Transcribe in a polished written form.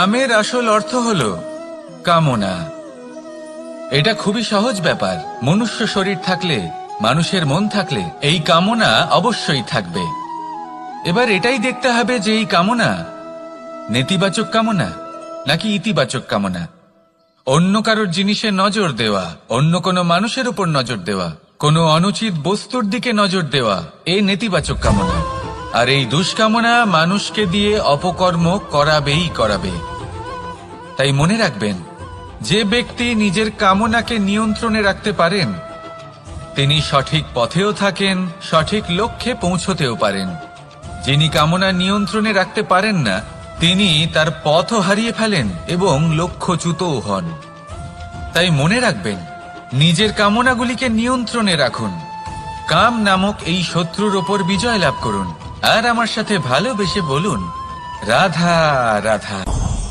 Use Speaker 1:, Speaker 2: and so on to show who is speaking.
Speaker 1: কামের আসল অর্থ হল কামনা। এটা খুবই সহজ ব্যাপার। মনুষ্য শরীর থাকলে, মানুষের মন থাকলে এই কামনা অবশ্যই থাকবে। এবার এটাই দেখতে হবে যে এই কামনা নেতিবাচক কামনা নাকি ইতিবাচক কামনা। অন্য কারোর জিনিসে নজর দেওয়া, অন্য কোনো মানুষের উপর নজর দেওয়া, কোনো অনুচিত বস্তুর দিকে নজর দেওয়া, এই নেতিবাচক কামনা। আর এই দুষ্কামনা মানুষকে দিয়ে অপকর্ম করাবেই করাবে। তাই মনে রাখবেন, যে ব্যক্তি নিজের কামনাকে নিয়ন্ত্রণে রাখতে পারেন তিনি সঠিক পথেও থাকেন, সঠিক লক্ষ্যে পৌঁছতেও পারেন। যিনি কামনা নিয়ন্ত্রণে রাখতে পারেন না তিনি তার পথও হারিয়ে ফেলেন এবং লক্ষ্যচ্যুতও হন। তাই মনে রাখবেন, নিজের কামনাগুলিকে নিয়ন্ত্রণে রাখুন। কাম নামক এই শত্রুর ওপর বিজয় লাভ করুন। আর আমার সাথে ভালোবেসে বলুন, রাধা রাধা।